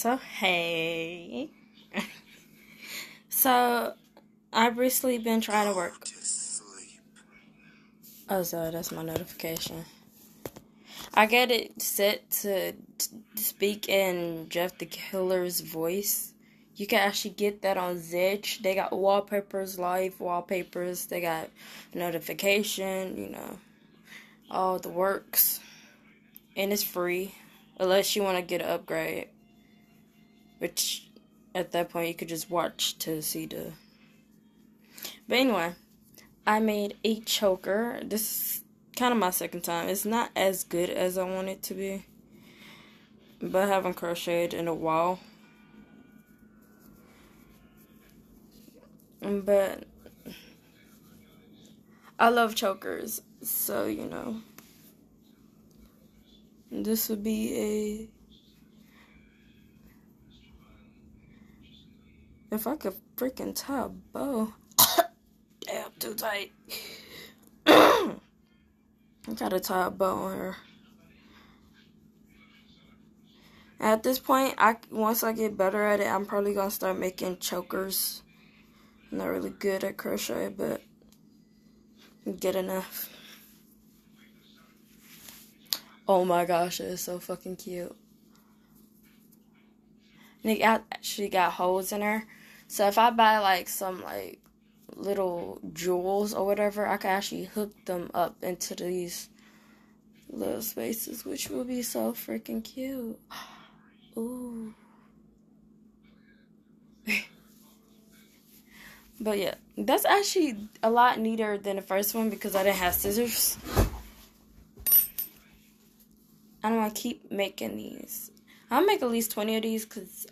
So, hey. So, I've recently been trying to work. Oh, sorry, that's my notification. I get it set to speak in Jeff the Killer's voice. You can actually get that on Zedge. They got wallpapers, live wallpapers. They got notification, all the works. And it's free, unless you want to get an upgrade. Which, at that point, you could just watch to see the... But anyway, I made a choker. This is kind of my second time. It's not as good as I want it to be. But I haven't crocheted in a while. But I love chokers. So, this would be a... If I could freaking tie a bow. Damn, too tight. I gotta tie a bow on her. At this point, once I get better at it, I'm probably gonna start making chokers. I'm not really good at crochet, but good enough. Oh my gosh, it is so fucking cute. And it actually got holes in her. So if I buy some little jewels or whatever, I can actually hook them up into these little spaces, which will be so freaking cute. Ooh. But yeah, that's actually a lot neater than the first one because I didn't have scissors. I'm gonna keep making these. I'll make at least 20 of these because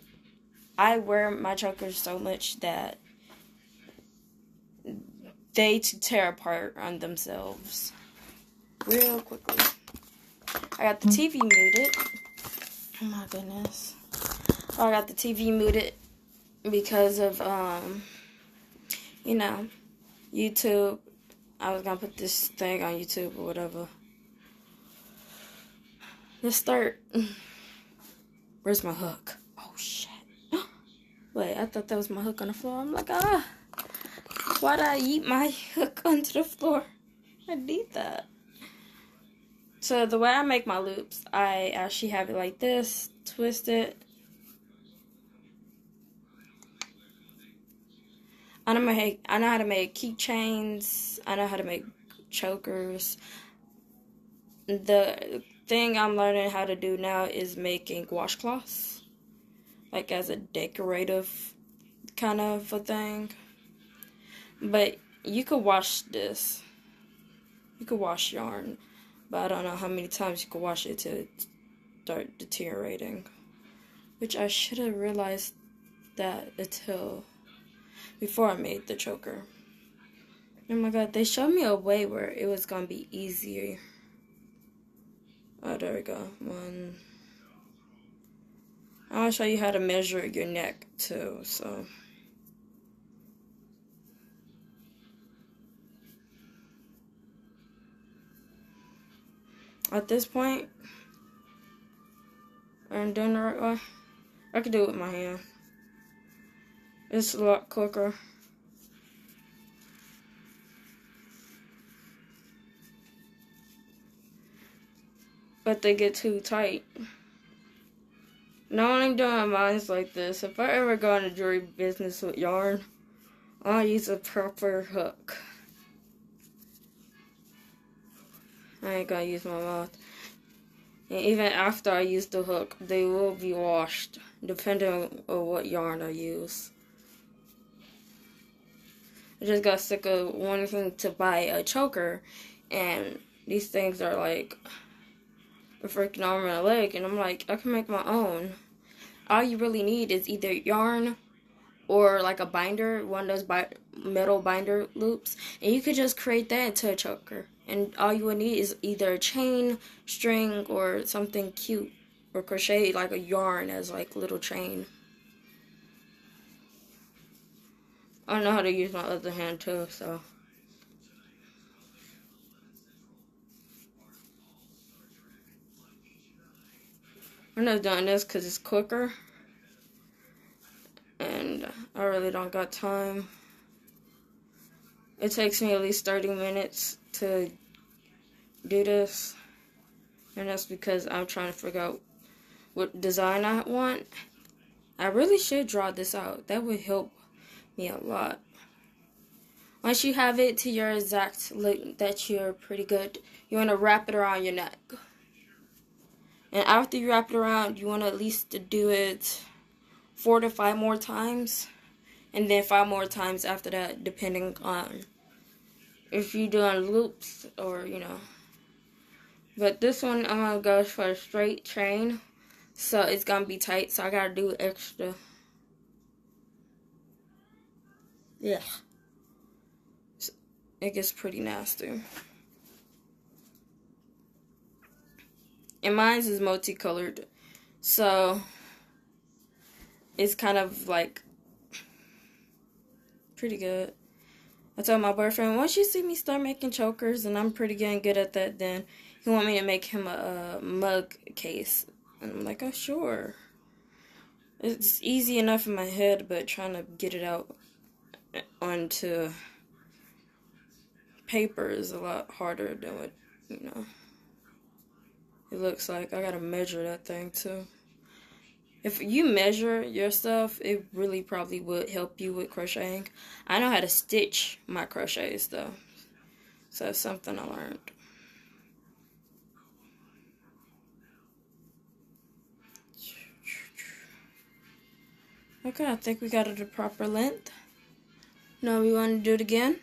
I wear my chokers so much that they tear apart on themselves real quickly. I got the TV muted. Oh my goodness. I got the TV muted because of, YouTube. I was gonna put this thing on YouTube or whatever. Let's start. Where's my hook? Oh, shit. Wait, I thought that was my hook on the floor. I'm like, why'd I eat my hook onto the floor? I need that. So the way I make my loops, I actually have it like this, twist it. I know how to make keychains. I know how to make chokers. The thing I'm learning how to do now is making washcloths, like as a decorative kind of a thing. But you could wash this. You could wash yarn, but I don't know how many times you could wash it to start deteriorating. Which I should have realized that before I made the choker. Oh my god, they showed me a way where it was gonna be easier. Oh, there we go. One. I want to show you how to measure your neck too, so. At this point, I'm doing the right way. I could do it with my hand. It's a lot quicker. But they get too tight. No, I'm doing mine like this. If I ever go into jewelry business with yarn, I'll use a proper hook. I ain't gonna use my mouth. And even after I use the hook, they will be washed, depending on what yarn I use. I just got sick of wanting to buy a choker, and these things are like a freaking arm and a leg, and I'm like, I can make my own. All you really need is either yarn or like a binder, one of those metal binder loops, and you could just create that into a choker. And all you would need is either a chain, string, or something cute, or crochet like a yarn as like a little chain. I know how to use my other hand too, so. I'm not doing this because it's quicker. and I really don't got time. It takes me at least 30 minutes to do this, and that's because I'm trying to figure out what design I want. I really should draw this out. That would help me a lot. Once you have it to your exact look that you're pretty good, you want to wrap it around your neck. And after you wrap it around, you want to at least do it 4 to 5 more times. And then 5 more times after that, depending on if you're doing loops or, But this one, I'm going to go for a straight chain. So it's going to be tight. So I got to do extra. Yeah. It gets pretty nasty. And mine is multicolored. So it's kind of like pretty good. I told my boyfriend, once you see me start making chokers, and I'm pretty good at that, then he want me to make him a mug case. And I'm like, oh, sure. It's easy enough in my head, but trying to get it out onto paper is a lot harder than what, it looks like. I gotta measure that thing, too. If you measure your stuff, it really probably would help you with crocheting. I know how to stitch my crochets, though. So that's something I learned. Okay, I think we got it the proper length. Now we want to do it again.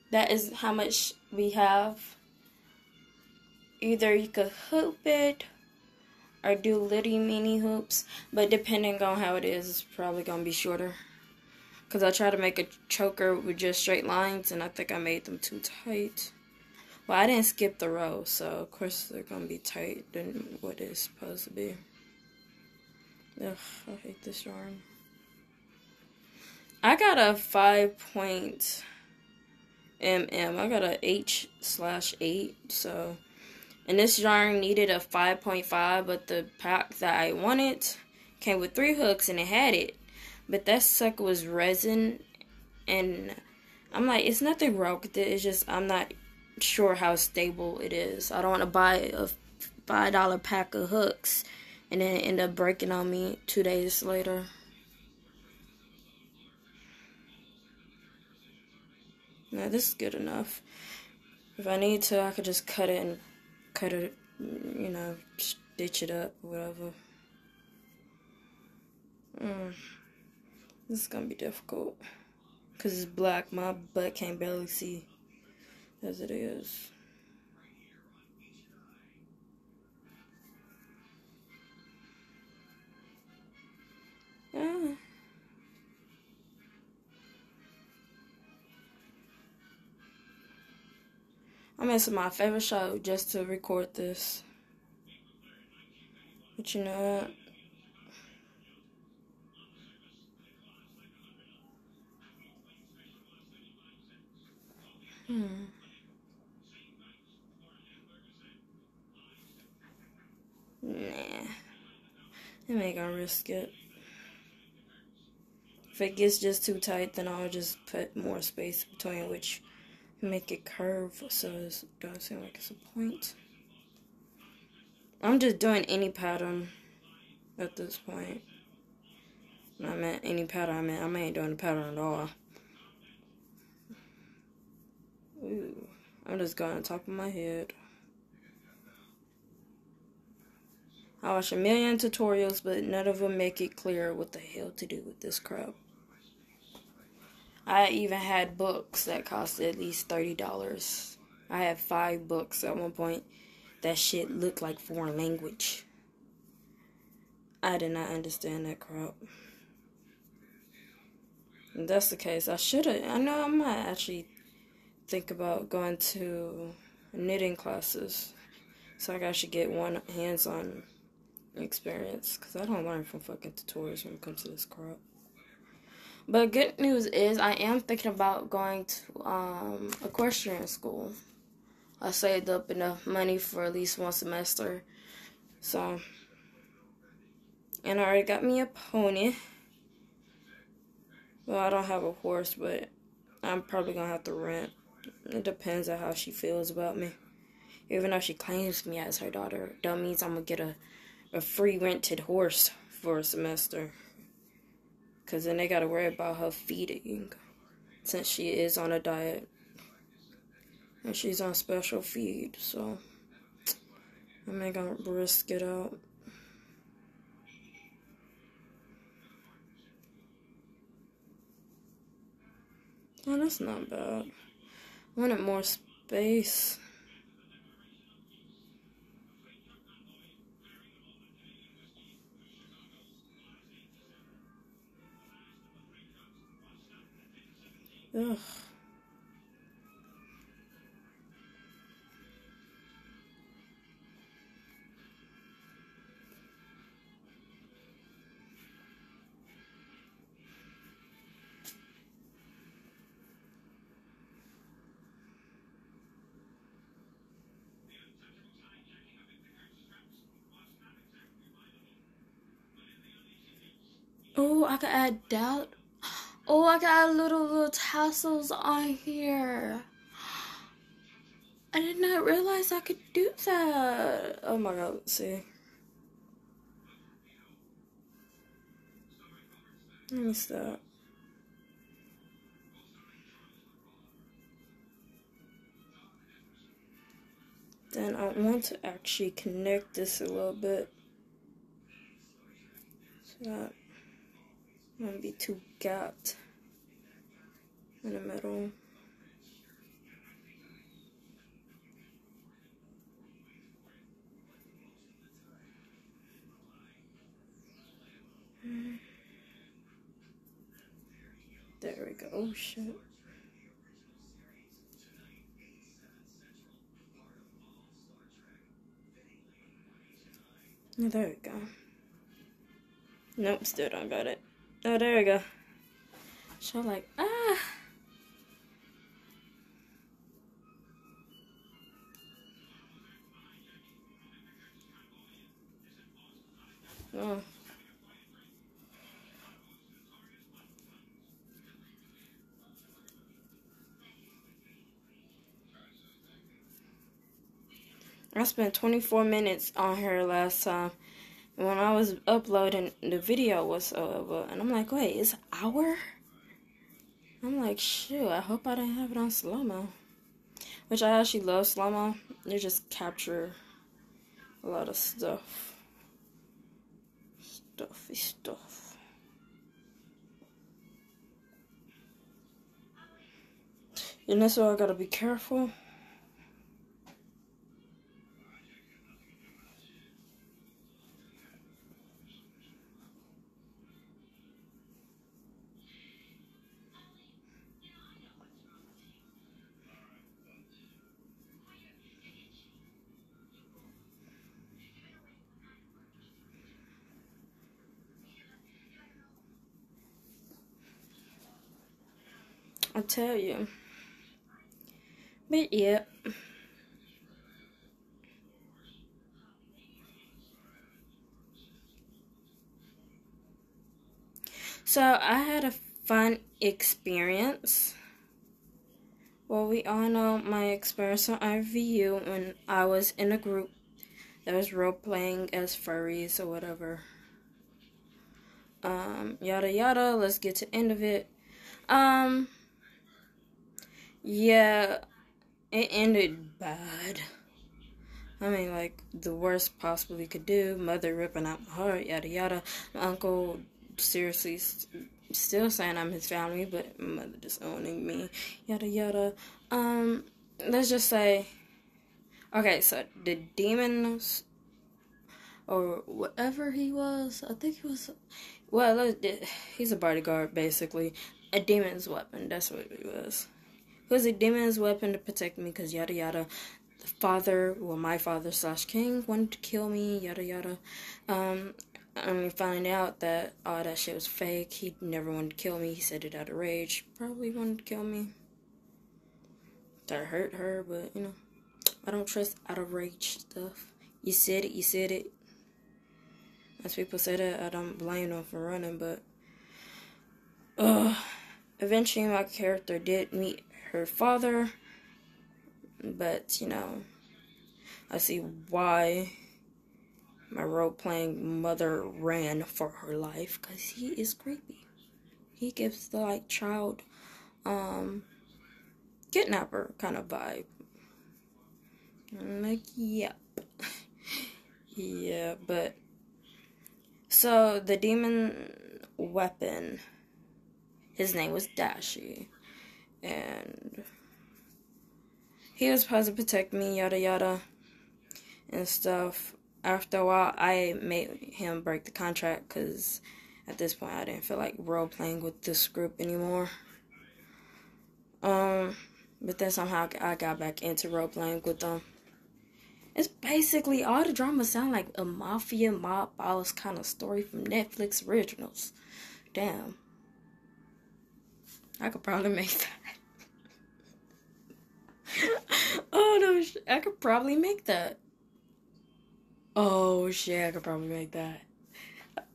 That is how much we have. Either you could hoop it or do little mini hoops, but depending on how it is, it's probably going to be shorter. Because I tried to make a choker with just straight lines, and I think I made them too tight. Well, I didn't skip the row, so of course they're going to be tight than what it's supposed to be. Ugh, I hate this yarn. I got a 5.mm. I got a H/8, so... And this yarn needed a 5.5, but the pack that I wanted came with 3 hooks, and it had it. But that sucker was resin, and I'm like, it's nothing wrong with it. It's just I'm not sure how stable it is. I don't want to buy a $5 pack of hooks and then it end up breaking on me 2 days later. Now this is good enough. If I need to, I could just cut it, stitch it up, whatever. This is gonna be difficult. Because it's black, my butt can't barely see as it is. Yeah. I'm missing my favorite show just to record this. But you know what? Nah. I ain't gonna risk it. If it gets just too tight, then I'll just put more space between, which make it curve so it doesn't seem like it's a point. I'm just doing any pattern at this point. I meant any pattern. I ain't doing the pattern at all. Ooh, I'm just going on top of my head. I watch a million tutorials, but none of them make it clear what the hell to do with this crap. I even had books that cost at least $30. I had 5 books at one point. That shit looked like foreign language. I did not understand that crap. If that's the case, I know I might actually think about going to knitting classes. So I should get one hands-on experience. Because I don't learn from fucking tutorials when it comes to this crap. But good news is I am thinking about going to equestrian school. I saved up enough money for at least one semester. So And I already got me a pony. Well, I don't have a horse, but I'm probably gonna have to rent. It depends on how she feels about me. Even though she claims me as her daughter, that means I'm gonna get a free rented horse for a semester. Because then they gotta worry about her feeding. Since she is on a diet. And she's on special feed, so I'm not gonna risk it out. Oh, that's not bad. I wanted more space. Ugh. Oh, I could add doubt. Oh, I got little tassels on here. I did not realize I could do that. Oh my god, let's see. Let me stop. Then I want to actually connect this a little bit. So that won't be too gapped in the middle. There we go. Oh shit. Oh, there we go. Nope, still don't got it. Oh, there we go. So like, ah. Oh. I spent 24 minutes on her last time. And when I was uploading, the video was over. And I'm like, wait, it's an hour? I'm like, shoot, I hope I didn't have it on slow-mo. Which I actually love slow-mo. You just capture a lot of stuff. Stuffy stuff. And that's why I gotta be careful. I tell you. But yeah. So I had a fun experience. Well, we all know my experience on IVU when I was in a group that was role playing as furries or whatever. Yada yada. Let's get to the end of it. Yeah, it ended bad. I mean, like, the worst possibly could do. Mother ripping out my heart, yada yada. My uncle seriously still saying I'm his family, but my mother disowning me, yada yada. Let's just say, okay, so the demons, or whatever he was, I think he was, well, he's a bodyguard, basically. A demon's weapon, that's what he was. It was a demon's weapon to protect me, because yada yada. The father, well, my father / king wanted to kill me, yada yada. And find out that all that shit was fake. He never wanted to kill me. He said it out of rage. Probably wanted to kill me to hurt her, but you know, I don't trust out of rage stuff. You said it, you said it. As people say that, I don't blame them for running, but eventually my character did meet her father, but, you know, I see why my role-playing mother ran for her life, because he is creepy. He gives the, like, child, kidnapper kind of vibe. I'm like, yep. Yeah, but, so, the demon weapon, his name was Dashi, and he was supposed to protect me, yada yada, and stuff. After a while, I made him break the contract, because at this point, I didn't feel like role-playing with this group anymore. But then somehow I got back into role-playing with them. It's basically, all the drama sound like a mafia, mob boss kind of story from Netflix originals. Damn. I could probably make that. Oh, no, I could probably make that. Oh, shit, I could probably make that.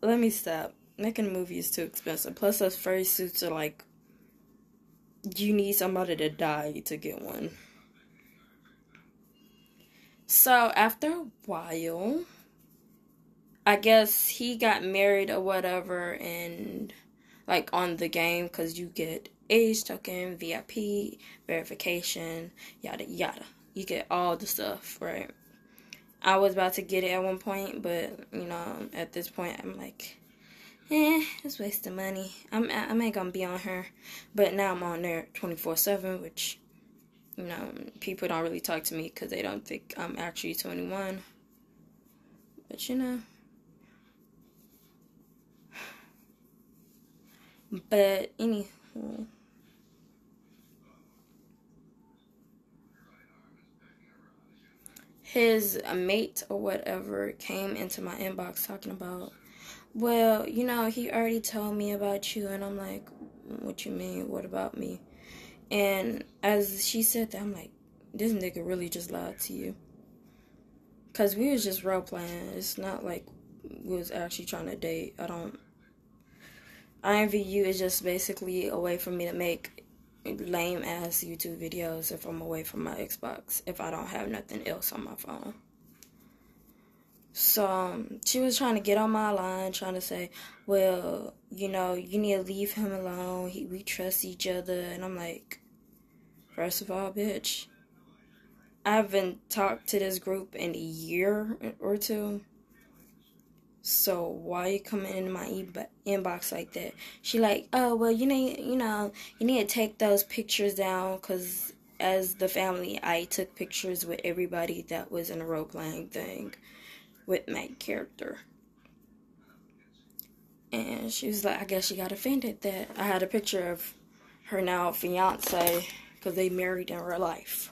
Let me stop. Making a movie is too expensive. Plus, those furry suits are like, you need somebody to die to get one. So, after a while, I guess he got married or whatever, and, like, on the game, because you get age token, VIP, verification, yada yada. You get all the stuff, right? I was about to get it at one point, but, you know, at this point, I'm like, it's wasting money. I ain't gonna be on her. But now I'm on there 24/7, which, you know, people don't really talk to me because they don't think I'm actually 21. But, you know. But, anywho. His mate or whatever came into my inbox talking about, well, you know, he already told me about you. And I'm like, what you mean? What about me? And as she said that, I'm like, this nigga really just lied to you. Because we was just role playing. It's not like we was actually trying to date. IMVU is just basically a way for me to make lame ass YouTube videos if I'm away from my Xbox, if I don't have nothing else on my phone. So she was trying to get on my line, trying to say, well, you know, you need to leave him alone. We trust each other. And I'm like, first of all, bitch, I haven't talked to this group in a year or two. So why you coming in my inbox like that? She like, oh, well, you need to take those pictures down, because as the family, I took pictures with everybody that was in a role-playing thing with my character. And she was like, I guess she got offended that I had a picture of her now fiance, because they married in real life.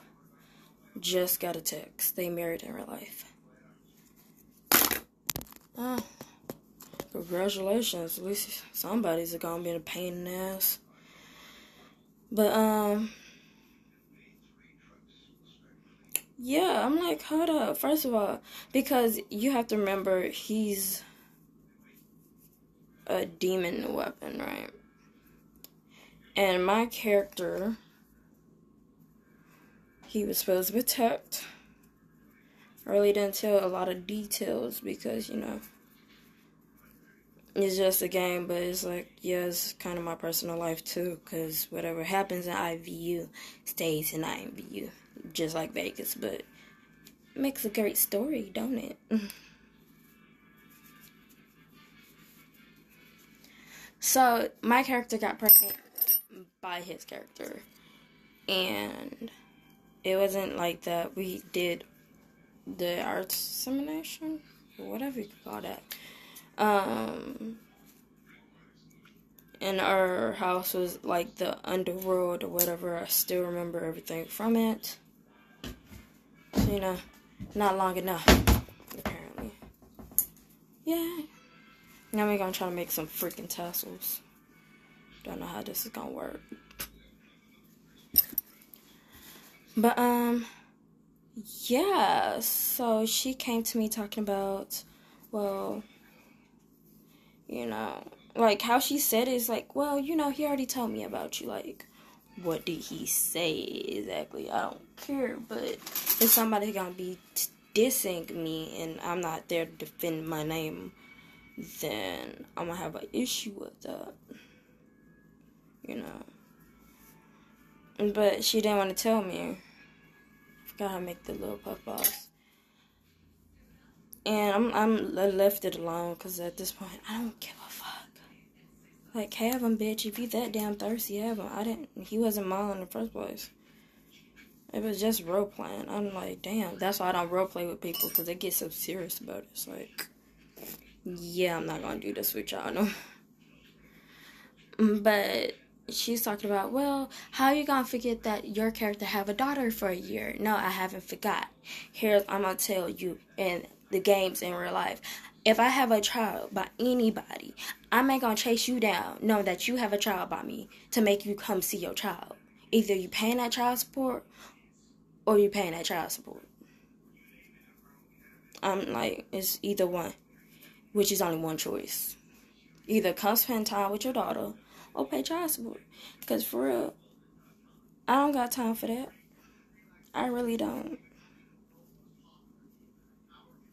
Just got a text. They married in real life. Oh. Congratulations. At least somebody's gonna be in a pain in the ass. But, yeah, I'm like, hold up. First of all, because you have to remember, he's a demon weapon, right? And my character, he was supposed to protect. Really didn't tell a lot of details because, you know, it's just a game, but it's like, yeah, it's kind of my personal life too, because whatever happens in IVU stays in IVU, just like Vegas, but it makes a great story, don't it? So, my character got pregnant by his character, and it wasn't like that. We did the arts simulation, or whatever you could call that. And our house was like the underworld or whatever. I still remember everything from it. So, you know, not long enough, apparently. Yeah. Now we're gonna try to make some freaking tassels. Don't know how this is gonna work. But, yeah. So she came to me talking about, well, you know, like how she said it is like, well, you know, he already told me about you. Like, what did he say exactly? I don't care, but if somebody gonna be dissing me and I'm not there to defend my name, then I'm gonna have an issue with that, you know. But she didn't want to tell me. Forgot how to make the little puff balls. And I left it alone because at this point I don't give a fuck. Like, have him, bitch. If you that damn thirsty, have him. He wasn't mine in the first place. It was just role playing. I'm like, damn. That's why I don't role play with people, because they get so serious about it. It's like, yeah, I'm not gonna do this with y'all, no. But she's talking about, well, how you gonna forget that your character have a daughter for a year? No, I haven't forgot. Here's, I'm gonna tell you in the games in real life. If I have a child by anybody, I'm not gonna chase you down knowing that you have a child by me to make you come see your child. Either you paying that child support or you paying that child support. I'm like, it's either one, which is only one choice. Either come spend time with your daughter or pay child support. Because for real, I don't got time for that. I really don't.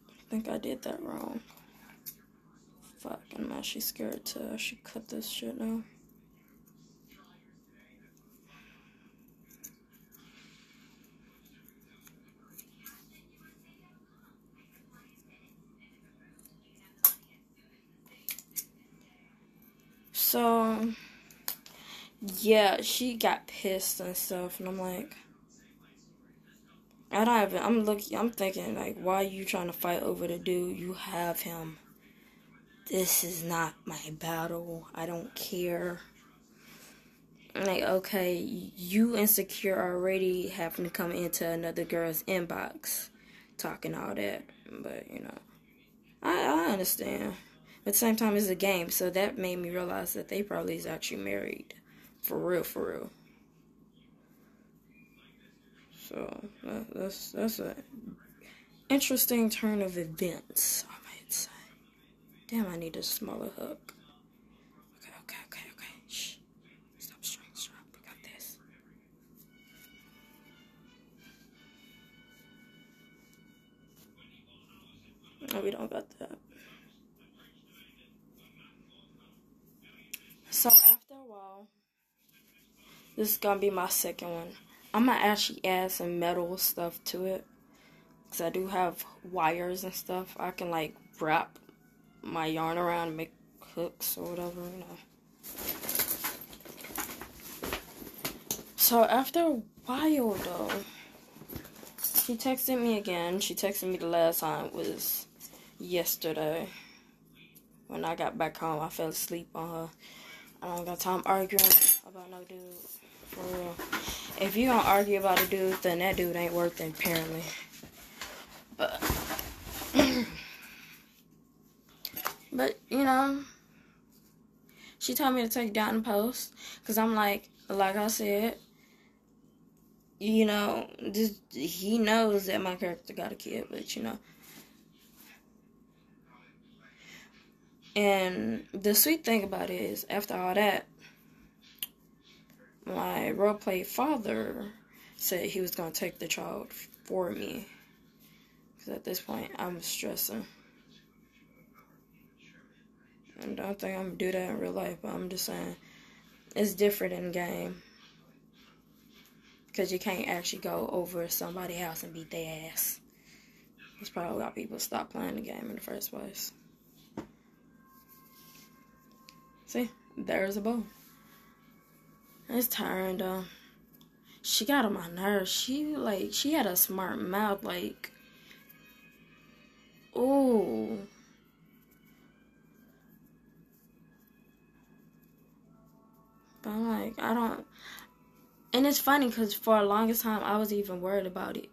I think I did that wrong. Fuck, I'm actually scared to actually cut this shit now. So, yeah, she got pissed and stuff, and I'm like, I'm thinking, like, why are you trying to fight over the dude? You have him. This is not my battle. I don't care. Like, okay, you insecure already having to come into another girl's inbox talking all that. But, you know, I understand. But at the same time, it's a game, so that made me realize that they probably is actually married. For real, for real. So, that's a interesting turn of events, I might say. Damn, I need a smaller hook. Okay. Shh. Stop. We got this. No, we don't got that. So, after a while, this is gonna be my second one. I'm gonna actually add some metal stuff to it. Because I do have wires and stuff. I can, like, wrap my yarn around and make hooks or whatever, you know. So, after a while, though, she texted me again. She texted me the last time was yesterday. When I got back home, I fell asleep on her. I don't got time arguing about no dude. For real. If you gonna argue about a dude, then that dude ain't worth it, apparently. But, you know, she told me to take down the post. Because I'm like I said, you know, he knows that my character got a kid, but, you know. And the sweet thing about it is, after all that, my roleplay father said he was going to take the child for me. Because at this point, I'm stressing. And I don't think I'm going to do that in real life, but I'm just saying, it's different in game. Because you can't actually go over somebody's house and beat their ass. That's probably why people stop playing the game in the first place. See, there's a bow. It's tiring though. She got on my nerves. She had a smart mouth, like, ooh. But I'm like, I don't. And it's funny because for the longest time, I was even worried about it.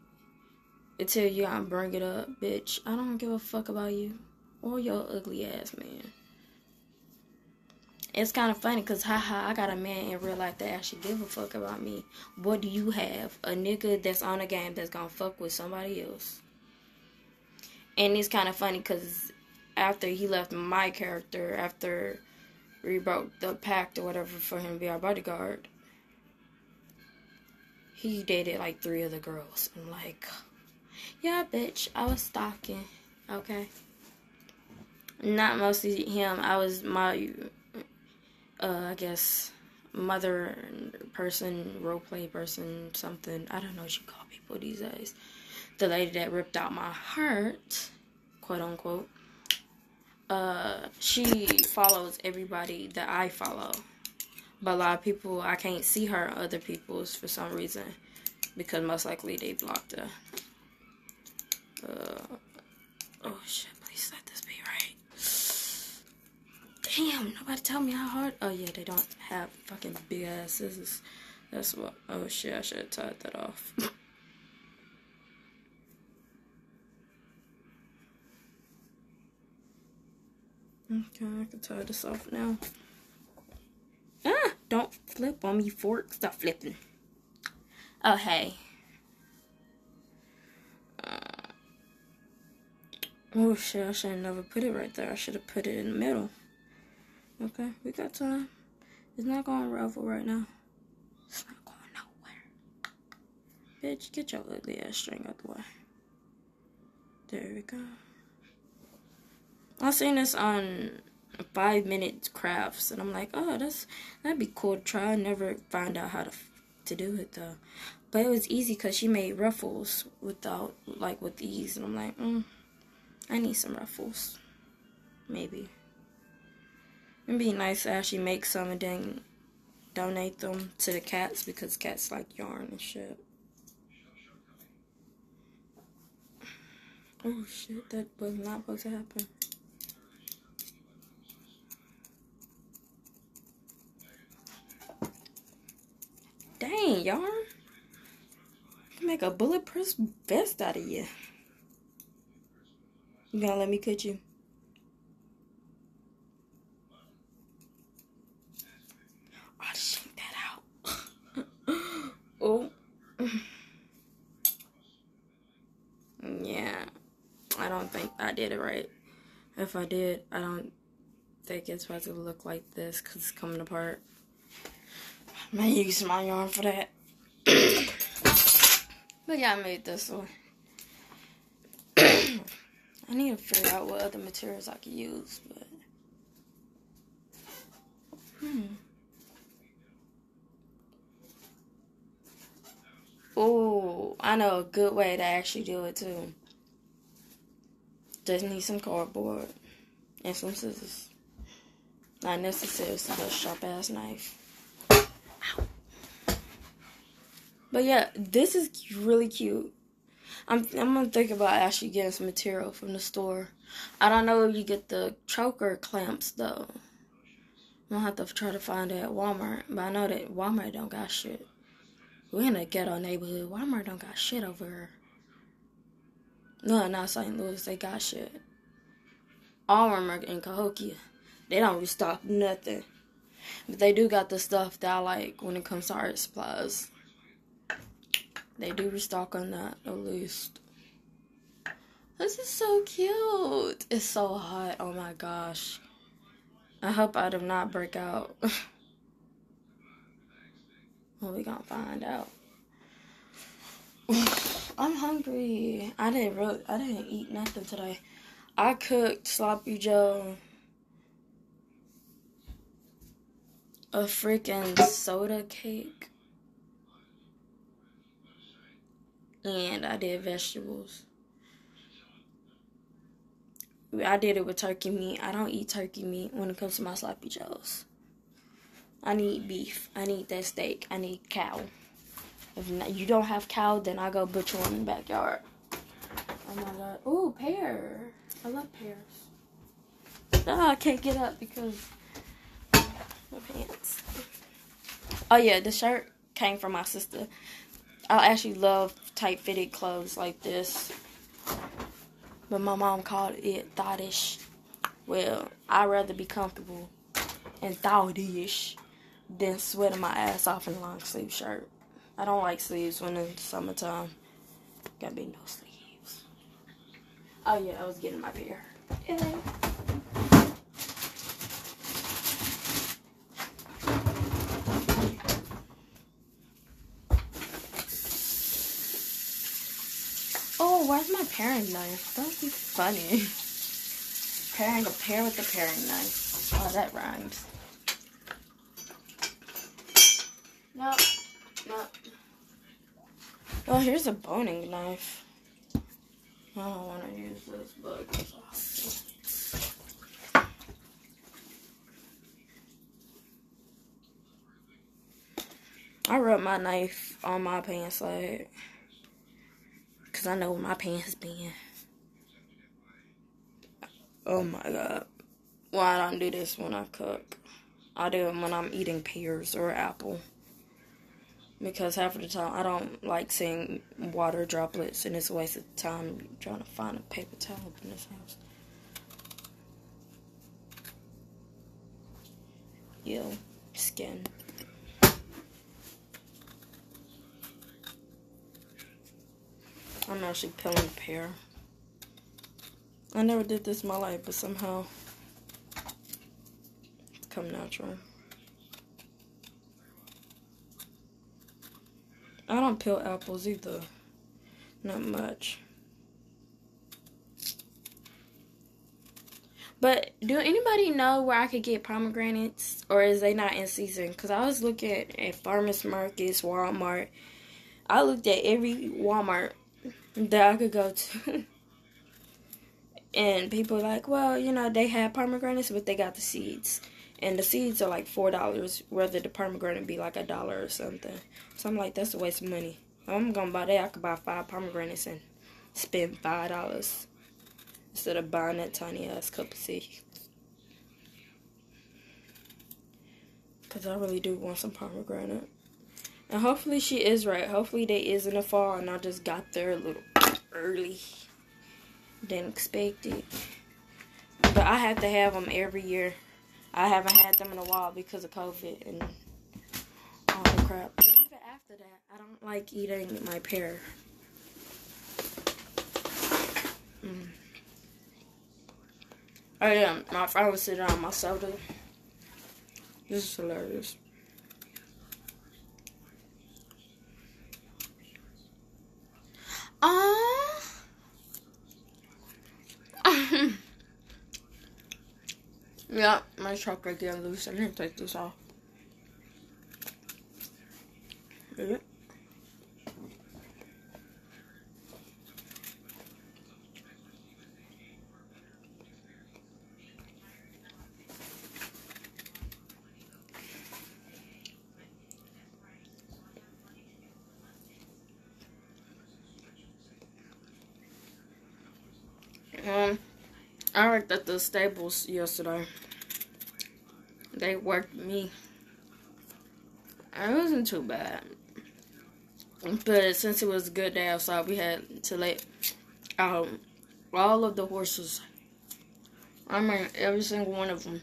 Until you gotta bring it up, bitch. I don't give a fuck about you. Or your ugly ass, man. It's kind of funny because, haha, I got a man in real life that actually give a fuck about me. What do you have? A nigga that's on a game that's gonna fuck with somebody else. And it's kind of funny because after he left my character, after we broke the pact or whatever for him to be our bodyguard, he dated like 3 other girls. I'm like, yeah, bitch, I was stalking, okay? Not mostly him. I was my, I guess, mother person, roleplay person, something. I don't know what you call people these days. The lady that ripped out my heart, quote unquote. She follows everybody that I follow. But a lot of people, I can't see her other people's for some reason. Because most likely they blocked her. Oh shit, please let this be right. Damn, nobody tell me how hard. Oh yeah, they don't have fucking big ass scissors. That's what. Oh shit, I should have tied that off. Okay, I can tie this off now. Ah, don't flip on me, fork. Stop flipping. Oh, hey. Oh shit, I should have never put it right there. I should have put it in the middle. Okay, we got time. It's not going to ravel right now. It's not going nowhere. Bitch, get your ugly ass string out the way. There we go. I seen this on 5 Minute Crafts, and I'm like, oh, that'd be cool to try. I never find out how to do it though. But it was easy because she made ruffles with ease, and I'm like, I need some ruffles. Maybe. It'd be nice to actually make some and then donate them to the cats because cats like yarn and shit. Oh shit, that was not supposed to happen. Dang, yarn. You can make a bulletproof vest out of you. You gonna let me cut you? Oh, shake that out. Oh. Yeah. I don't think I did it right. If I did, I don't think it's supposed to look like this because it's coming apart. I may use my yarn for that. But yeah, I made this one. I need to figure out what other materials I could use, but oh, I know a good way to actually do it too. Just need some cardboard and some scissors. Not necessarily a sharp ass knife. Ow. But yeah, this is really cute. I'm gonna think about actually getting some material from the store. I don't know if you get the choker clamps though. I'm gonna have to try to find it at Walmart. But I know that Walmart don't got shit. We're in a ghetto neighborhood. Walmart don't got shit over here. No, not St. Louis. They got shit. All of them are in Cahokia. They don't restock nothing. But they do got the stuff that I like when it comes to art supplies. They do restock on that, at least. This is so cute. It's so hot. Oh my gosh. I hope I do not break out. Well, we gonna find out. I'm hungry. I didn't eat nothing today. I cooked Sloppy Joe a freaking soda cake. And I did vegetables. I did it with turkey meat. I don't eat turkey meat when it comes to my Sloppy Joes. I need beef. I need that steak. I need cow. If you don't have cow, then I go butcher one in the backyard. Oh my god. Ooh, pear. I love pears. Oh, I can't get up because my pants. Oh yeah, the shirt came from my sister. I actually love tight-fitted clothes like this. But my mom called it thottish. Well, I'd rather be comfortable and thottish than sweating my ass off in a long sleeve shirt. I don't like sleeves when it's summertime. Gotta be no sleeves. Oh yeah, I was getting my beer. Yeah. Where's my paring knife? That would be funny. Paring a pear with a paring knife. Oh, that rhymes. No. Oh, here's a boning knife. I don't want to use this, but I rubbed my knife on my pants leg because I know where my pants been. Oh my god. Well, I don't do this when I cook. I do it when I'm eating pears or apple. Because half of the time I don't like seeing water droplets, and it's a waste of time trying to find a paper towel in this house. Ew. Skin. I'm actually peeling a pear. I never did this in my life, but somehow it's come natural. I don't peel apples either. Not much. But do anybody know where I could get pomegranates? Or is they not in season? Because I was looking at farmers markets, Walmart. I looked at every Walmart that I could go to. And people are like, well, you know, they have pomegranates, but they got the seeds. And the seeds are like $4, whether the pomegranate be like $1 or something. So I'm like, that's a waste of money. If I'm going to buy that, I could buy 5 pomegranates and spend $5 instead of buying that tiny ass cup of seeds. Because I really do want some pomegranate. And hopefully she is right. Hopefully they is in the fall and I just got there a little early. Didn't expect it. But I have to have them every year. I haven't had them in a while because of COVID and all the crap. But even after that, I don't like eating my pear. Oh yeah, my friend was sitting on my soda. This is hilarious. Yeah, my chocolate getting loose. I need to take this off. Yeah. I worked at the stables yesterday. They worked me. It wasn't too bad. But since it was a good day outside, we had to let out all of the horses. I mean, every single one of them.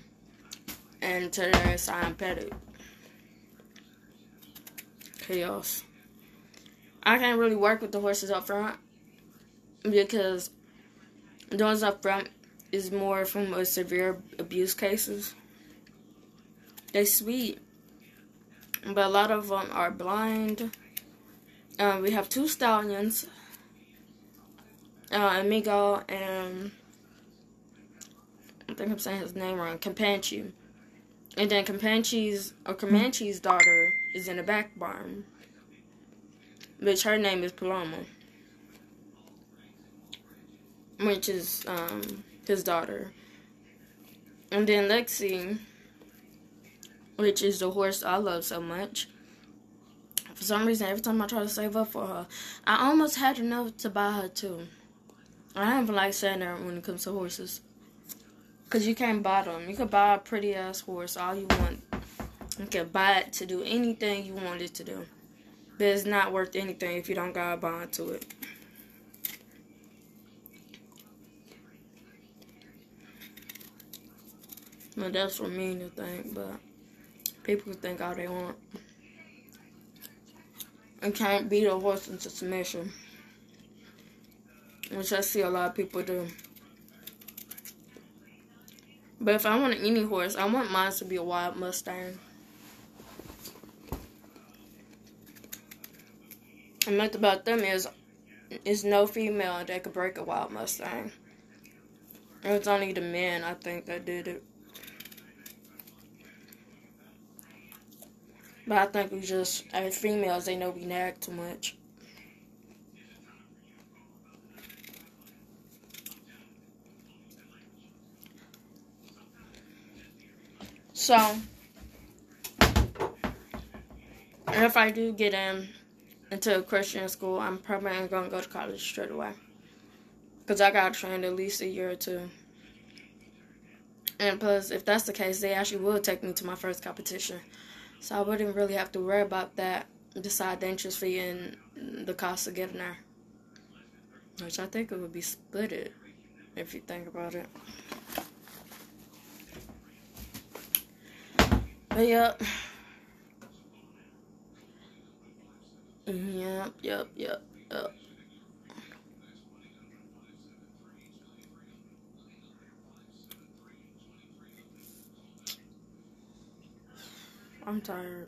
And to their side and petted. Chaos. I can't really work with the horses up front because those up front is more from a severe abuse cases. They sweet, but a lot of them are blind. We have 2 stallions, Amigo and I think I'm saying his name wrong, Comanche. And then Comanche's daughter is in the back barn, which her name is Paloma, which is his daughter. And then Lexi, which is the horse I love so much. For some reason, every time I try to save up for her, I almost had enough to buy her too. I don't even like saying that when it comes to horses. Because you can't buy them. You can buy a pretty ass horse all you want. You can buy it to do anything you want it to do. But it's not worth anything if you don't got a bond to it. Well, that's for me to think, but people think all they want. And can't beat a horse into submission. Which I see a lot of people do. But if I want any horse, I want mine to be a wild Mustang. And the about them is It's no female that could break a wild Mustang. It was only the men, I think, that did it. But I think we just, as females, they know we nag too much. So, if I do get into a Christian school, I'm probably not going to go to college straight away. Because I got trained at least a year or two. And plus, if that's the case, they actually will take me to my first competition. So I wouldn't really have to worry about that, decide the interest fee and the cost of getting there. Which I think it would be split it, if you think about it. But yep. Yep. I'm tired.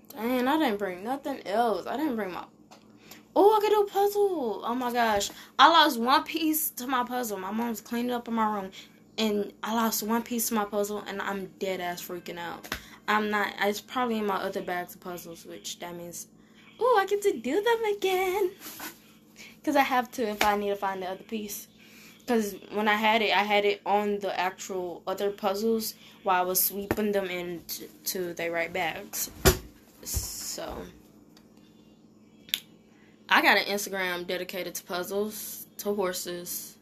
Dang, I didn't bring nothing else. I didn't bring my... Oh, I could do a puzzle. Oh my gosh. I lost one piece to my puzzle. My mom's cleaning up in my room. And I lost one piece to my puzzle. And I'm dead ass freaking out. I'm not... It's probably in my other bags of puzzles. Which that means... Oh, I get to do them again. Because I have to if I need to find the other piece. Because when I had it on the actual other puzzles while I was sweeping them into their right bags. So, I got an Instagram dedicated to puzzles, to horses,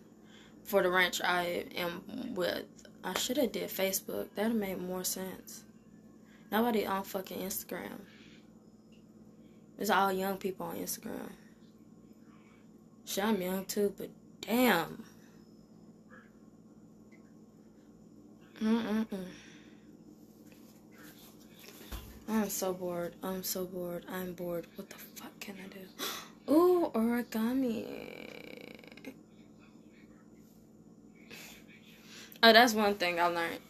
for the ranch I am with. I should have did Facebook. That would have made more sense. Nobody on fucking Instagram. It's all young people on Instagram. Shit, I'm young too, but damn. I'm so bored. I'm bored. What the fuck can I do? Ooh, origami. Oh, that's one thing I learned.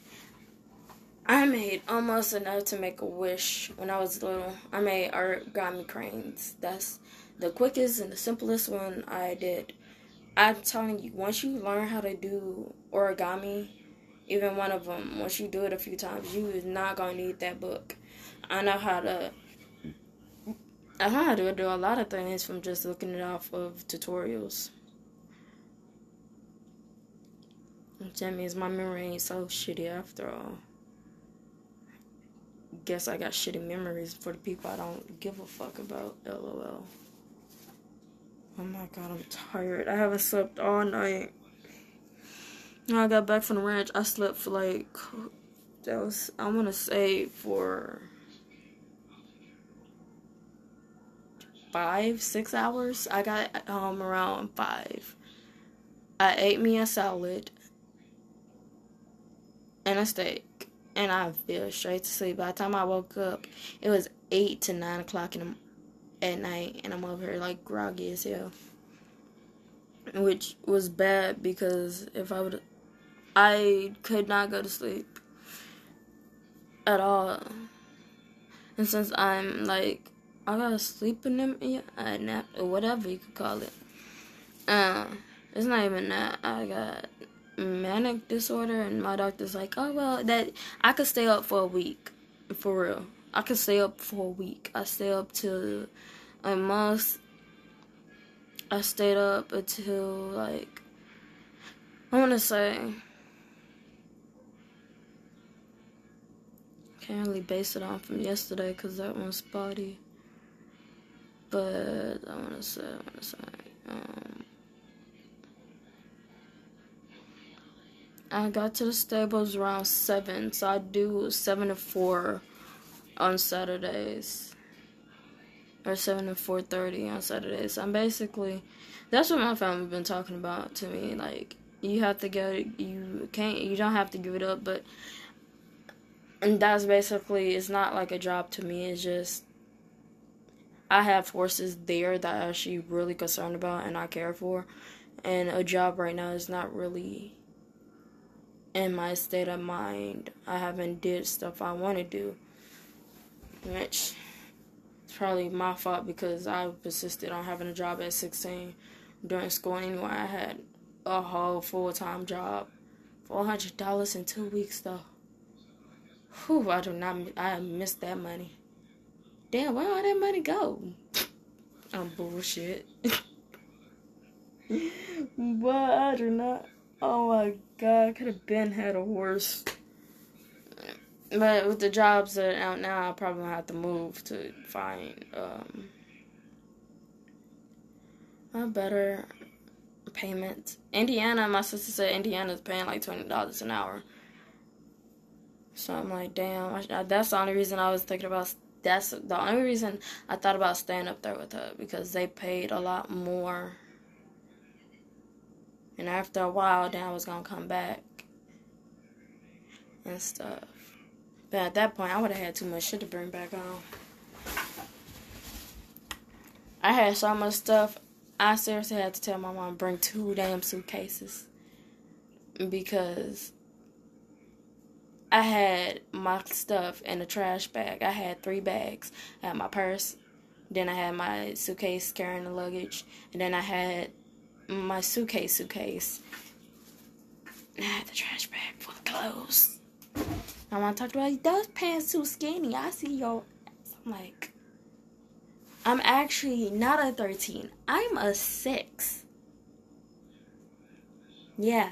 I made almost enough to make a wish when I was little. I made origami cranes. That's the quickest and the simplest one I did. I'm telling you, once you learn how to do origami, even one of them, once you do it a few times, you is not going to need that book. I know how to do a lot of things from just looking it off of tutorials. That means my memory ain't so shitty after all. Guess I got shitty memories for the people I don't give a fuck about. LOL. Oh my god, I'm tired. I haven't slept all night. When I got back from the ranch, I slept for I want to say for 5-6 hours. I got home around 5. I ate me a salad and a steak, and I fell straight to sleep. By the time I woke up, it was 8 to 9 o'clock at night, and I'm over here groggy as hell, which was bad because I could not go to sleep at all. And since I'm I gotta sleep in them, a nap or whatever you could call it. It's not even that. I got manic disorder, and my doctor's like, oh well, that I could stay up for a week, for real. I could stay up for a week. I stay up till a month. I stayed up until I want to say, can't really base it on from yesterday because that one's spotty. But I want to say, I got to the stables around 7, so I do 7 to 4 on Saturdays, or 7 to 4:30 on Saturdays. I'm basically, that's what my family been talking about to me. You have to go, you don't have to give it up, and that's basically, it's not like a job to me. It's just, I have horses there that I'm actually really concerned about and I care for, and a job right now is not really in my state of mind. I haven't did stuff I want to do, which It's probably my fault because I persisted on having a job at 16 during school. Anyway, I had a whole full-time job. $400 in 2 weeks, though. Whew, I missed that money. Damn, where all that money go? I'm bullshit. But I do not. Oh my God, I could have been had a worse. But with the jobs that are out now, I probably have to move to find a better payment. Indiana, my sister said Indiana's paying like $20 an hour. So I'm like, damn. That's the only reason I was thinking about. That's the only reason I thought about staying up there with her, because they paid a lot more. And after a while, then I was gonna come back and stuff. But at that point, I would have had too much shit to bring back home. I had so much stuff. I seriously had to tell my mom to bring 2 damn suitcases, because I had my stuff in a trash bag. I had 3 bags. I had my purse, then I had my suitcase carrying the luggage, and then I had my suitcase. And I had the trash bag full of clothes. My mom talked about, those pants too skinny. I see your ass. I'm like, I'm actually not a 13. I'm a 6. Yeah.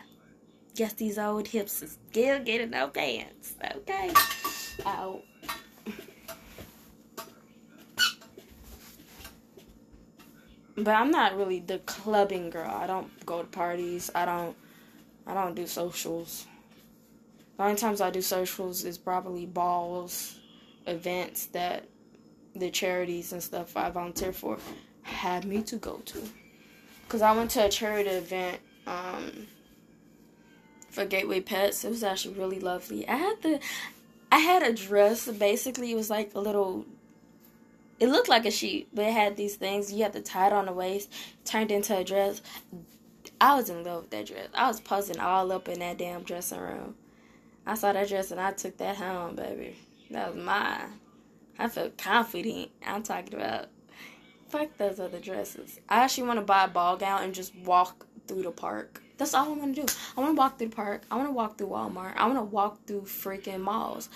Guess these old hips is still getting no pants. Okay. Ow. But I'm not really the clubbing girl. I don't go to parties. I don't do socials. The only times I do socials is probably balls, events that the charities and stuff I volunteer for had me to go to. Because I went to a charity event for Gateway Pets. It was actually really lovely. I had a dress. Basically, it was like a little... It looked like a sheet, but it had these things. You had to tie it on the waist, turned into a dress. I was in love with that dress. I was posing all up in that damn dressing room. I saw that dress and I took that home, baby. That was mine. I felt confident. I'm talking about, fuck those other dresses. I actually want to buy a ball gown and just walk through the park. That's all I want to do. I want to walk through the park. I want to walk through Walmart. I want to walk through freaking malls.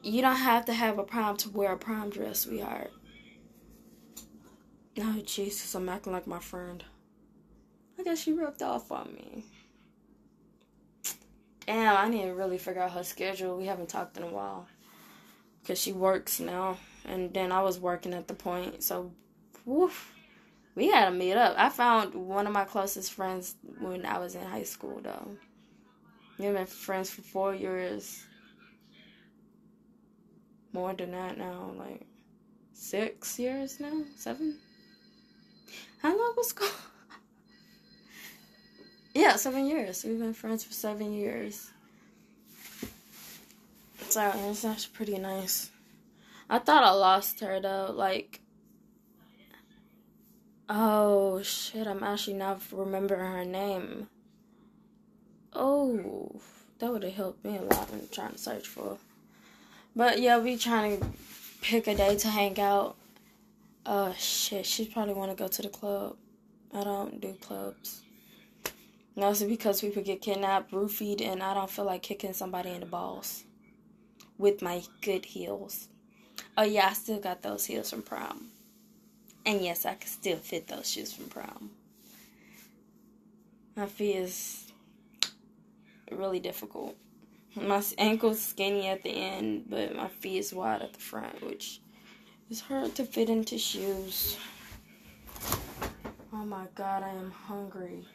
You don't have to have a prom to wear a prom dress, sweetheart. Oh, Jesus, I'm acting like my friend. I guess she rubbed off on me. Damn, I need to really figure out her schedule. We haven't talked in a while. Because she works now. And then I was working at the point. So, woof. We had to meet up. I found one of my closest friends when I was in high school, though. We've been friends for 4 years. More than that now. Like, 6 years now? 7? How long was school? Yeah, 7 years. We've been friends for 7 years. So, it's actually pretty nice. I thought I lost her, though. Like, oh, shit. I'm actually not remembering her name. Oh, that would have helped me a lot when trying to search for her. But, yeah, we trying to pick a day to hang out. Oh, shit. She probably want to go to the club. I don't do clubs. Mostly because people get kidnapped, roofied, and I don't feel like kicking somebody in the balls with my good heels. Oh, yeah, I still got those heels from prom. And yes, I can still fit those shoes from prom. My feet is really difficult. My ankle's skinny at the end, but my feet is wide at the front, which is hard to fit into shoes. Oh my God, I am hungry.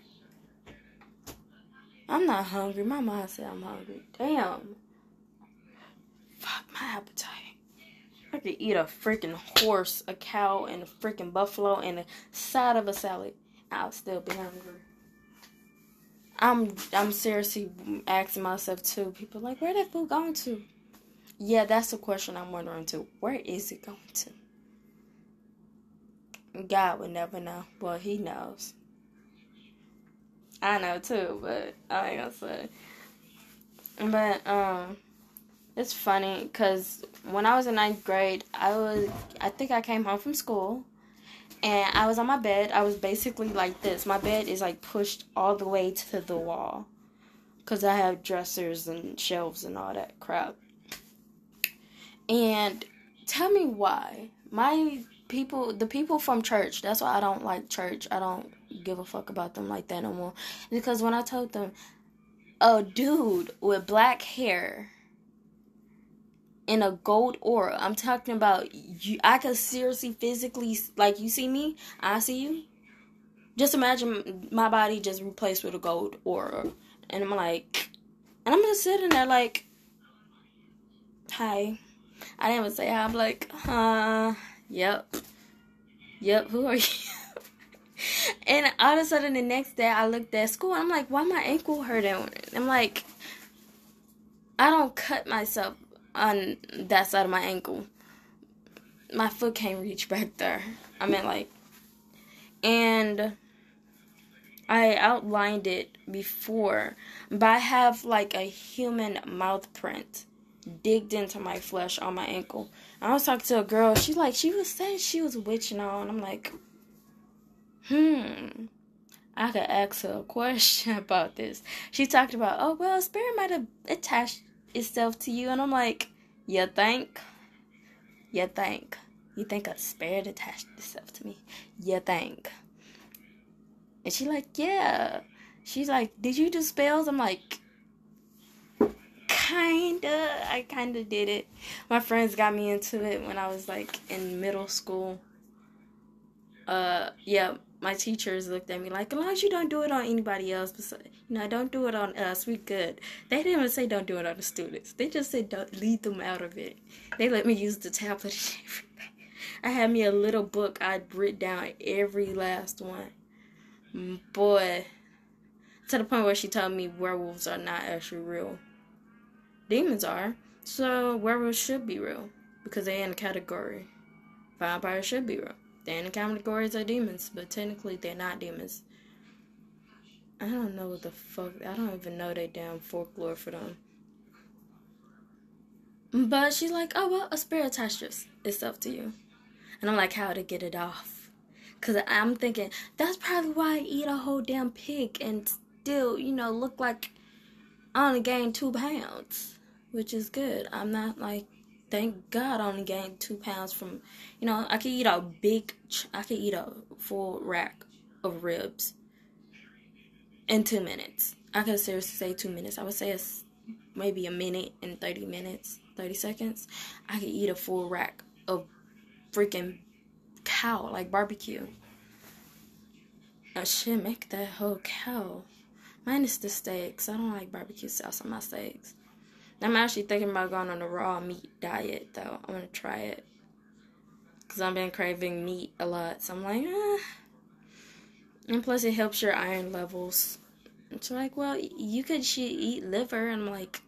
I'm not hungry. My mom said I'm hungry. Damn. Fuck my appetite. I could eat a freaking horse, a cow, and a freaking buffalo, and a side of a salad. I'll still be hungry. I'm seriously asking myself too. People are like, where that food going to? Yeah, that's the question I'm wondering too. Where is it going to? God would never know. Well, he knows. I know too, but I ain't gonna say. But It's funny because when I was in ninth grade, I think I came home from school and I was on my bed. I was basically like this. My bed is like pushed all the way to the wall because I have dressers and shelves and all that crap. And tell me why. The people from church, that's why I don't like church. I don't give a fuck about them like that no more. Because when I told them, a dude with black hair in a gold aura, I'm talking about you. I could seriously, physically, like, you see me, I see you. Just imagine my body just replaced with a gold aura. And I'm like, and I'm just sitting there like, hi. I didn't even say hi. I'm like, yep, who are you? And all of a sudden the next day I looked at school and I'm like, why my ankle hurting? I'm like, I don't cut myself on that side of my ankle. My foot can't reach back there. I mean, like, and I outlined it before, but I have like a human mouth print digged into my flesh on my ankle. I was talking to a girl. She was saying she was witching on. I'm like, I could ask her a question about this. She talked about, oh, well, a spirit might have attached itself to you. And I'm like, you think? You think? You think a spirit attached itself to me? You think? And she like, yeah. She's like, did you do spells? I'm like, kinda. I kinda did it. My friends got me into it when I was like in middle school. Yeah, my teachers looked at me like, as long as you don't do it on anybody else, don't do it on us, we good. They didn't even say don't do it on the students. They just said don't leave them out of it. They let me use the tablet and everything. I had me a little book. I'd written down every last one. Boy, to the point where she told me werewolves are not actually real. Demons are. So werewolves should be real because they're in a category. Vampires should be real. They're in the categories of demons, but technically they're not demons. I don't know what the fuck. I don't even know their damn folklore for them. But she's like, oh, well, a spirit attached itself to you. And I'm like, how to get it off? Because I'm thinking, that's probably why I eat a whole damn pig and still, look like I only gained 2 pounds. Which is good. I'm not like, thank God I only gained 2 pounds from, I could eat a full rack of ribs in 2 minutes. I could seriously say 2 minutes. I would say it's maybe a minute and 30 seconds. I could eat a full rack of freaking cow, like barbecue. I should make that whole cow. Minus the steaks. I don't like barbecue sauce on my steaks. I'm actually thinking about going on a raw meat diet, though. I want to try it. Because I've been craving meat a lot. So I'm like, And plus it helps your iron levels. It's like, well, you could eat liver. And I'm like,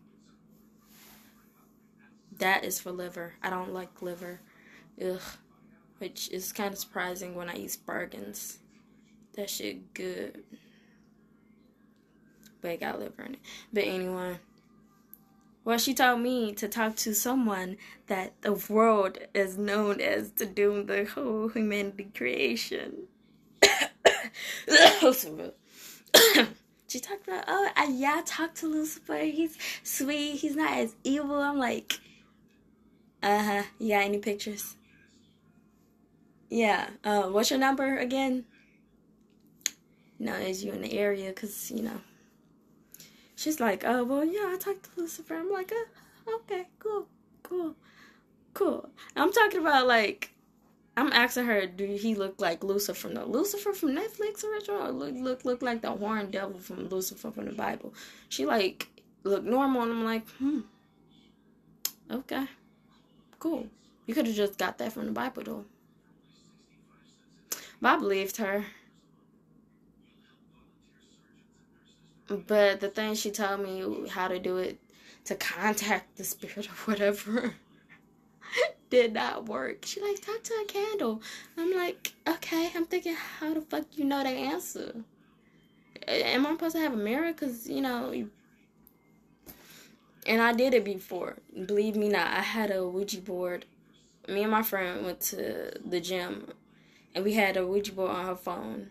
that is for liver. I don't like liver. Ugh. Which is kind of surprising when I eat spargans. That shit good. But it got liver in it. But anyway. Well, she told me to talk to someone that the world is known as to doom the whole humanity creation. She talked about, I talked to Lucifer. He's sweet. He's not as evil. I'm like, you got any pictures? Yeah. What's your number again? Is you in the area? Because, She's like, oh, well, yeah, I talked to Lucifer. I'm like, okay, cool. I'm talking about, like, I'm asking her, do he look like Lucifer from Netflix original, or look like the horned devil from Lucifer from the Bible? She, like, look normal, and I'm like, okay, cool. You could have just got that from the Bible, though. But I believed her. But the thing she told me how to do it, to contact the spirit or whatever, did not work. She like, talk to a candle. I'm like, okay. I'm thinking, how the fuck you know the answer? Am I supposed to have a mirror? Because, And I did it before. Believe me not, I had a Ouija board. Me and my friend went to the gym, and we had a Ouija board on her phone.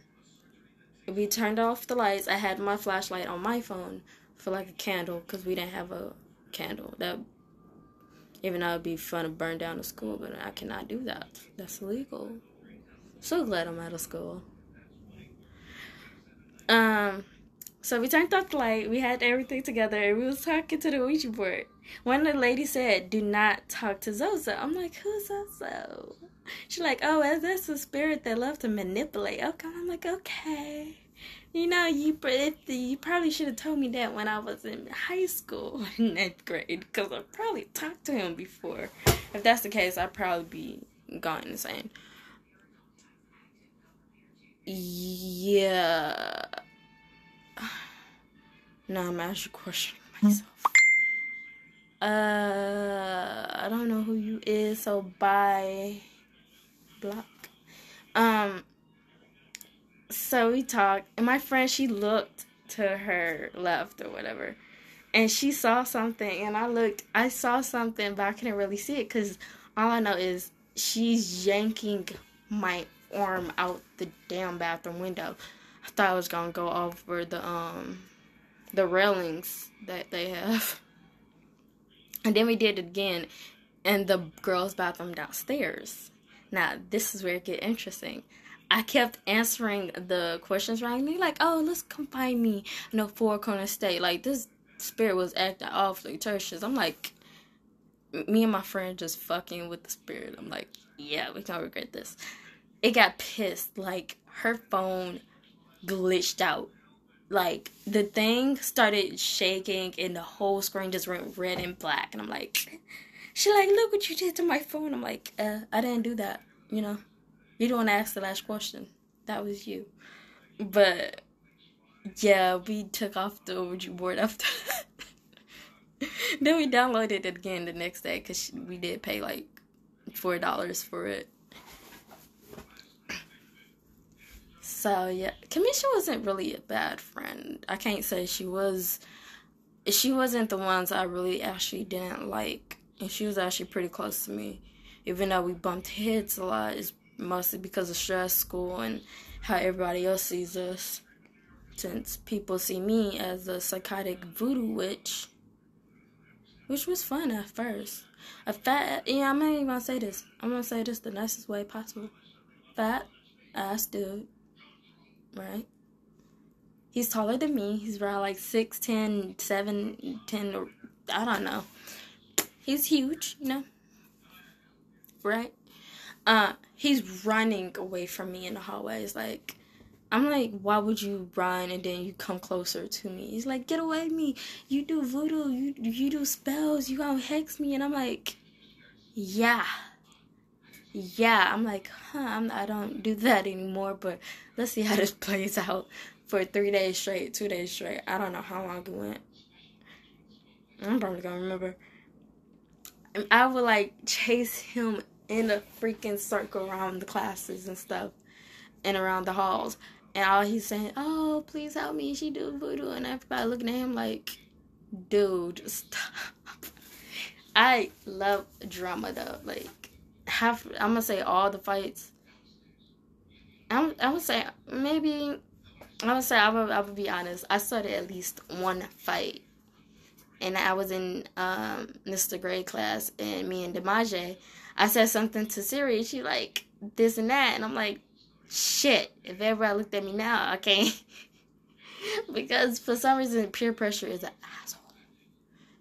We turned off the lights. I had my flashlight on my phone for like a candle, because we didn't have a candle. That, even though it'd be fun to burn down the school, but I cannot do that. That's illegal. So glad I'm out of school. So we turned off the light. We had everything together, and we was talking to the Ouija board. One of the ladies said, "Do not talk to Zozo." I'm like, "Who's Zozo?" She's like, "Oh, that's a spirit that loves to manipulate." Okay, I'm like, "Okay." You know, you probably should have told me that when I was in high school, in 8th grade, because I probably talked to him before. If that's the case, I'd probably be gone insane. Yeah. Now I'm actually questioning myself. I don't know who you is, so bye. Block. So we talked, and my friend, she looked to her left or whatever, and she saw something, and I saw something, but I couldn't really see it, because all I know is she's yanking my arm out the damn bathroom window. I thought I was gonna go over the railings that they have. And then we did it again in the girls' bathroom downstairs. Now, this is where it gets interesting. I kept answering the questions wrongly, like, "Oh, let's come find me in a four-corner state." Like, this spirit was acting awfully tertious. I'm like, me and my friend just fucking with the spirit. I'm like, yeah, we can't regret this. It got pissed. Like, her phone glitched out. Like, the thing started shaking, and the whole screen just went red and black. And I'm like, she like, "Look what you did to my phone." I'm like, I didn't do that, you know. You don't want to ask the last question. That was you. But, yeah, we took off the Ouija board after that. Then we downloaded it again the next day, because we did pay, like, $4 for it. So, yeah. Kamisha wasn't really a bad friend. I can't say she was. She wasn't the ones I really actually didn't like. And she was actually pretty close to me. Even though we bumped heads a lot, it's mostly because of stress, school, and how everybody else sees us. Since people see me as a psychotic voodoo witch, which was fun at first. I'm not even gonna say this. I'm gonna say this the nicest way possible. Fat ass dude, right? He's taller than me. He's around like 6'10", 7'10", or I don't know. He's huge, you know, right? He's running away from me in the hallways. Like, I'm like, "Why would you run and then you come closer to me?" He's like, "Get away from me. You do voodoo. You do spells. You gonna hex me." And I'm like, yeah. I'm like, I don't do that anymore, but let's see how this plays out for 3 days straight, 2 days straight. I don't know how long it went. I'm probably gonna remember. And I would, like, chase him in a freaking circle around the classes and stuff, and around the halls. And all he's saying, "Oh, please help me. She do voodoo." And everybody looking at him like, dude, stop. I love drama, though. Like, I'm going to say all the fights. I would say, maybe, I would be honest. I started at least one fight. And I was in Mr. Gray class, and me and Demaje, I said something to Siri. She like, this and that. And I'm like, shit. If everybody looked at me now, I can't. Because for some reason, peer pressure is an asshole.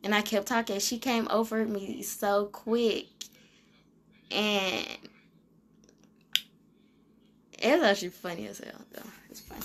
And I kept talking. She came over me so quick. And it was actually funny as hell, though. It's funny.